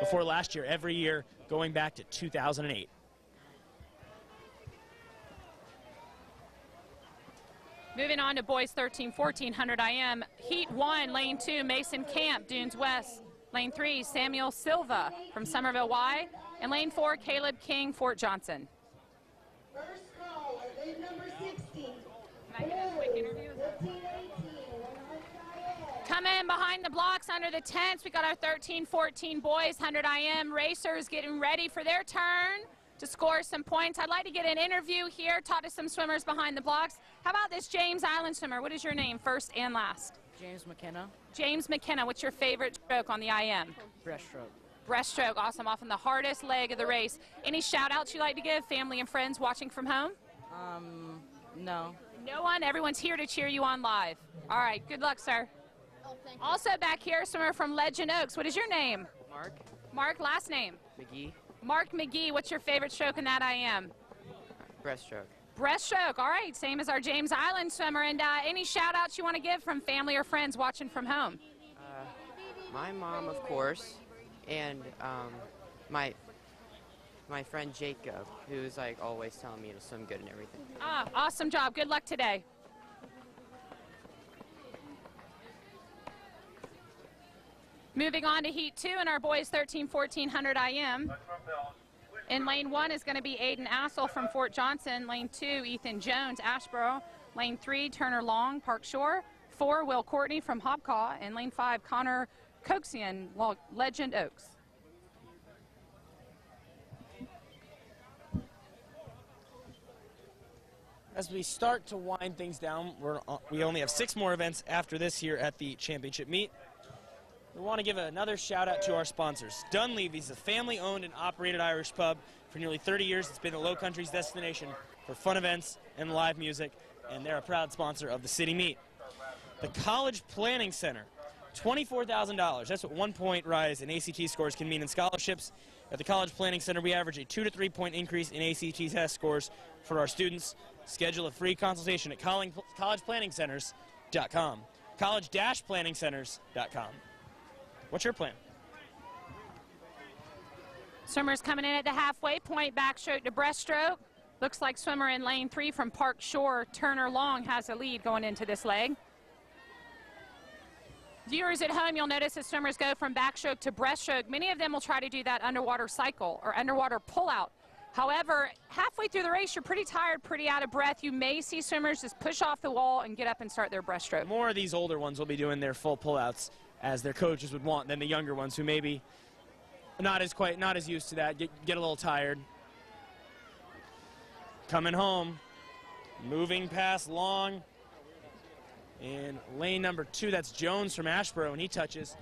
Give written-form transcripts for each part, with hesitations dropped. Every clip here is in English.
before last year, every year going back to 2008. Moving on to boys 13-1400 IM. Heat 1, lane 2, Mason Camp, Dunes West. Lane 3, Samuel Silva from Somerville Y. And lane 4, Caleb King, Fort Johnson. First call at lane number 16. Can I get a quick interview? Come in behind the blocks under the tents. We got our 13-14 boys 100 IM racers getting ready for their turn to score some points. I'd like to get an interview here, talk to some swimmers behind the blocks. How about this James Island swimmer? What is your name, first and last? James McKenna. James McKenna, what's your favorite stroke on the IM? Breaststroke. Breaststroke, awesome, off on the hardest leg of the race. Any shout outs you'd like to give, family and friends watching from home? No. No one? Everyone's here to cheer you on live. All right, good luck, sir. Oh, thank you. Also back here, swimmer from Legend Oaks. What is your name? Mark Mark, last name? McGee. Mark McGee, what's your favorite stroke in that IM? Breaststroke. Breaststroke, all right, same as our James Island swimmer. And any shout outs you want to give from family or friends watching from home? My mom, of course, and my friend Jacob, who's like always telling me to swim good and everything. Ah, awesome job. Good luck today. Moving on to Heat 2 in our boys 13-1400 IM. In lane 1 is going to be Aiden Assel from Fort Johnson. Lane 2, Ethan Jones, Asheboro. Lane 3, Turner Long, Park Shore. 4, Will Courtney from Hobcaw. And lane 5, Connor Coxian, Legend Oaks. As we start to wind things down, we only have 6 more events after this here at the championship meet. We want to give another shout out to our sponsors. Dunleavy's a family-owned and operated Irish pub. For nearly 30 years, it's been the Low Country's destination for fun events and live music, and they're a proud sponsor of the city meet. The College Planning Center, $24,000. That's what 1 point rise in ACT scores can mean in scholarships. At the College Planning Center, we average a 2 to 3 point increase in ACT test scores for our students. Schedule a free consultation at collegeplanningcenters.com. college-planningcenters.com. What's your plan? Swimmers coming in at the halfway point, backstroke to breaststroke. Looks like swimmer in lane 3 from Park Shore, Turner Long, has a lead going into this leg. Viewers at home, you'll notice as swimmers go from backstroke to breaststroke, many of them will try to do that underwater cycle or underwater pullout. However, halfway through the race, you're pretty tired, pretty out of breath. You may see swimmers just push off the wall and get up and start their breaststroke. More of these older ones will be doing their full pullouts as their coaches would want than the younger ones who maybe not as used to that, get a little tired. Coming home, moving past Long. In lane number 2, that's Jones from Asheboro, and he touches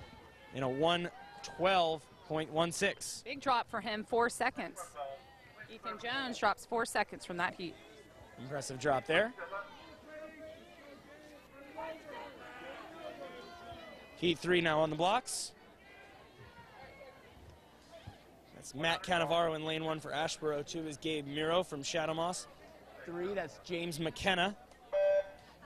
in a 1:12.16. Big drop for him, 4 seconds. Ethan Jones drops 4 seconds from that heat. Impressive drop there. Heat 3 now on the blocks. That's Matt Cannavaro in lane 1 for Asheboro. 2 is Gabe Miro from Shadow Moss. 3, that's James McKenna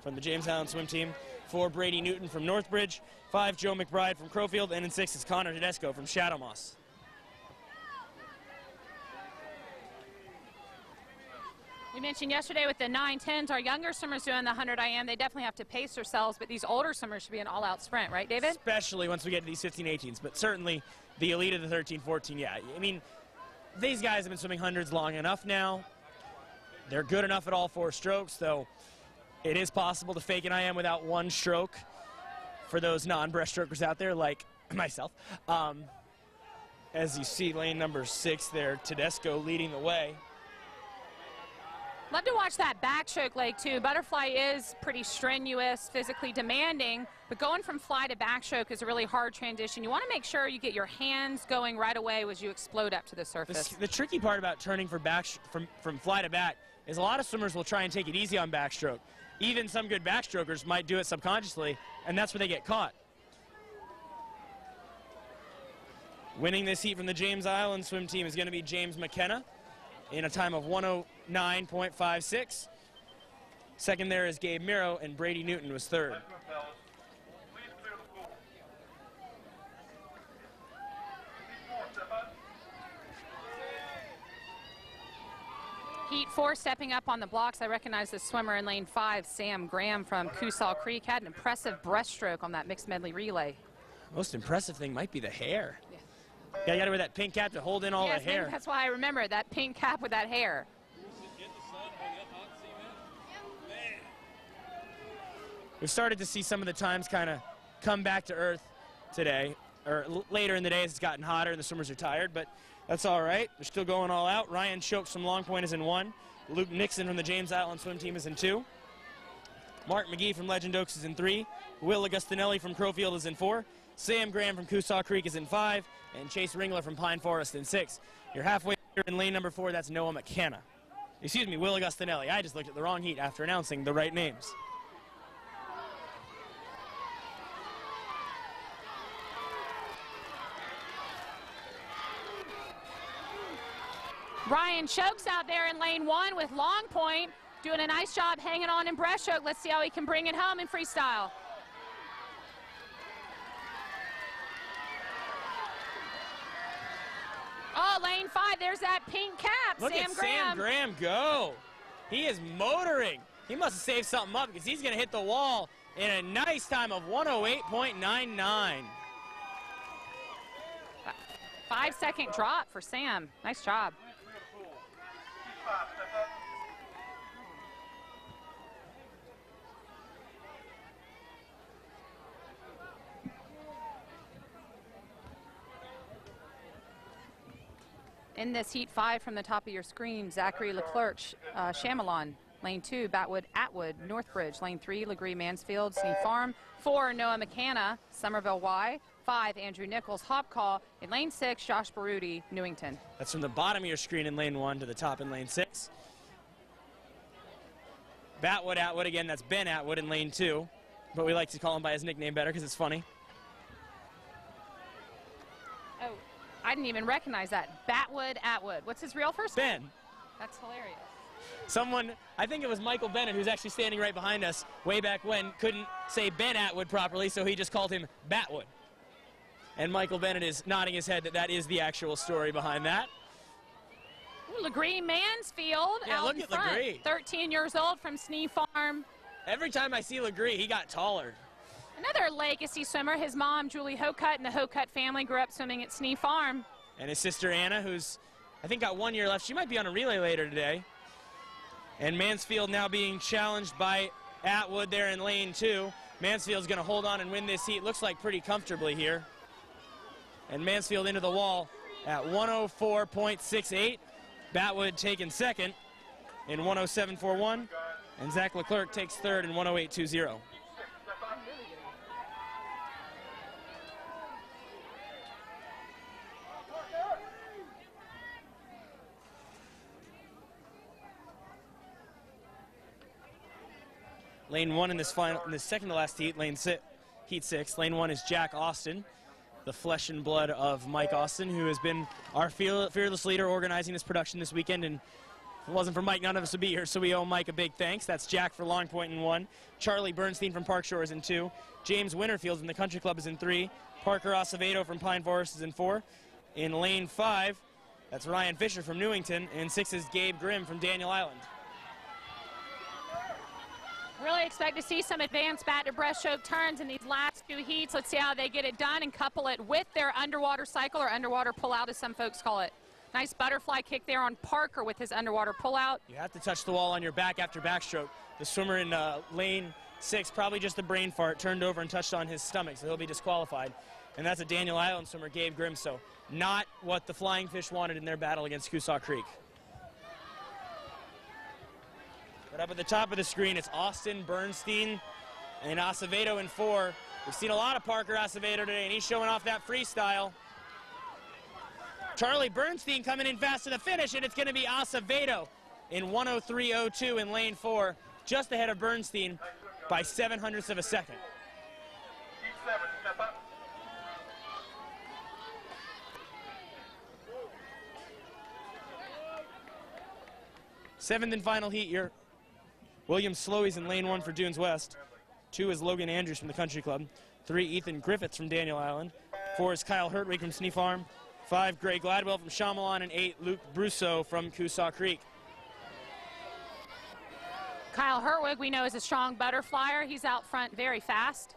from the James Island swim team. 4, Brady Newton from Northbridge. 5, Joe McBride from Crowfield. And in 6 is Connor Tedesco from Shadow Moss. We mentioned yesterday with the 9-10s, our younger swimmers doing the 100 IM, they definitely have to pace themselves, but these older swimmers should be an all-out sprint, right, David? Especially once we get to these 15-18s, but certainly the elite of the 13-14, yeah. I mean, these guys have been swimming hundreds long enough now. They're good enough at all 4 strokes, though it is possible to fake an IM without 1 stroke for those non-breaststrokers out there like myself. As you see, lane number 6 there, Tedesco leading the way. Love to watch that backstroke leg too. Butterfly is pretty strenuous, physically demanding, but going from fly to backstroke is a really hard transition. You want to make sure you get your hands going right away as you explode up to the surface. The tricky part about turning from fly to back is a lot of swimmers will try and take it easy on backstroke. Even some good backstrokers might do it subconsciously, and that's where they get caught. Winning this heat from the James Island swim team is going to be James McKenna in a time of 1:09.56. Second there is Gabe Miro, and Brady Newton was 3rd. Heat 4 stepping up on the blocks. I recognize the swimmer in lane 5, Sam Graham from Coosall Creek. Had an impressive breaststroke on that mixed medley relay. Most impressive thing might be the hair. Yeah, you got to wear that pink cap to hold in all Yes, the hair. maybe that's why I remember it, that pink cap with that hair. We've started to see some of the times kind of come back to earth today, or later in the day as it's gotten hotter and the swimmers are tired, but that's all right. They're still going all out. Ryan Chokes from Long Point is in 1. Luke Nixon from the James Island swim team is in 2. Mark McGee from Legend Oaks is in 3. Will Augustinelli from Crowfield is in 4. Sam Graham from Coosall Creek is in 5. And Chase Ringler from Pine Forest in 6. You're halfway here in lane number 4. That's Noah McKenna. Excuse me, Will Augustinelli. I just looked at the wrong heat after announcing the right names. Ryan Chokes out there in lane 1 with Long Point, doing a nice job hanging on in breaststroke. Let's see how he can bring it home in freestyle. Oh, lane 5, there's that pink cap, Look Sam at Graham. Sam Graham go. He is motoring. He must have saved something up because he's going to hit the wall in a nice time of 108.99. 5-second drop for Sam. Nice job. In this heat 5 from the top of your screen, Zachary Leclerc, Chamelon. Lane 2, Batwood, Atwood, Northbridge. Lane 3, Legree, Mansfield, Sneed Farm. 4, Noah McKenna, Somerville Y. 5, Andrew Nichols, Hopcall. In lane 6, Josh Baruti, Newington. That's from the bottom of your screen in lane 1 to the top in lane 6. Batwood, Atwood, again, that's Ben Atwood in lane 2. But we like to call him by his nickname better because it's funny. Oh, I didn't even recognize that. Batwood, Atwood. What's his real first name? Ben. That's hilarious. Someone, I think it was Michael Bennett, who's actually standing right behind us way back when, couldn't say Ben Atwood properly, so he just called him Batwood. And Michael Bennett is nodding his head that that is the actual story behind that. Ooh, Legree Mansfield out look in at front. Legree. 13 years old from Sneed Farm. Every time I see Legree, he got taller. Another legacy swimmer. His mom, Julie Hocutt, and the Hocutt family grew up swimming at Sneed Farm. And his sister Anna, who's, I think, got 1 year left. She might be on a relay later today. And Mansfield now being challenged by Atwood there in lane 2. Mansfield's going to hold on and win this heat. Looks like pretty comfortably here. And Mansfield into the wall at 104.68. Batwood taking second in 107.41. And Zach Leclerc takes third in 108.20. Lane 1 in this second to last heat, heat 6. Lane 1 is Jack Austin, the flesh and blood of Mike Austin, who has been our fearless leader organizing this production this weekend. And if it wasn't for Mike, none of us would be here, so we owe Mike a big thanks. That's Jack for Long Point in 1. Charlie Bernstein from Park Shore is in 2. James Winterfield from the Country Club is in 3. Parker Acevedo from Pine Forest is in 4. In lane 5, that's Ryan Fisher from Newington. And in 6 is Gabe Grimm from Daniel Island. Really expect to see some advanced bat to breaststroke turns in these last 2 heats. Let's see how they get it done and couple it with their underwater cycle, or underwater pull-out as some folks call it. Nice butterfly kick there on Parker with his underwater pull-out. You have to touch the wall on your back after backstroke. The swimmer in lane 6, probably just a brain fart, turned over and touched on his stomach, so he'll be disqualified. And that's a Daniel Island swimmer, Gabe Grimm, so not what the Flying Fish wanted in their battle against Coosall Creek. But up at the top of the screen, it's Austin, Bernstein, and Acevedo in 4. We've seen a lot of Parker Acevedo today, and he's showing off that freestyle. Charlie Bernstein coming in fast to the finish, and it's going to be Acevedo in 103.02 in lane 4, just ahead of Bernstein by 0.07 of a second. Seventh and final heat here. William Slowy's in lane 1 for Dunes West. 2 is Logan Andrews from the Country Club. 3, Ethan Griffiths from Daniel Island. 4 is Kyle Hertwig from Sneed Farm. 5, Gray Gladwell from Chamelon. And 8, Luke Brousseau from Coosall Creek. Kyle Herwig, we know, is a strong butterflyer. He's out front very fast.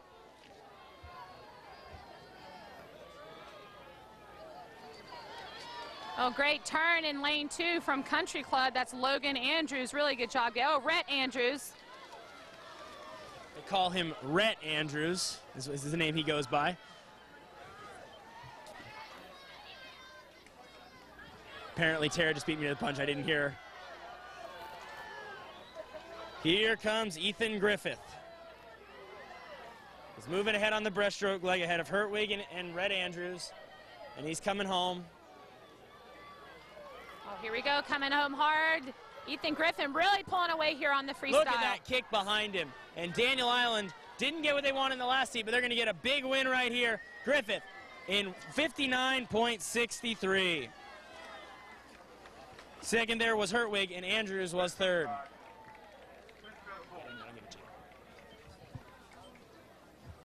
Oh, great turn in lane 2 from Country Club. That's Logan Andrews. Really good job. Oh, Rhett Andrews. They call him Rhett Andrews, is the name he goes by. Apparently Tara just beat me to the punch. I didn't hear her. Here comes Ethan Griffith. He's moving ahead on the breaststroke leg ahead of Hertwig and Rhett Andrews. And he's coming home. Oh, here we go, coming home hard. Ethan Griffin really pulling away here on the freestyle. Look at that kick behind him. And Daniel Island didn't get what they wanted in the last heat, but they're going to get a big win right here. Griffith in 59.63. Second there was Hertwig, and Andrews was third.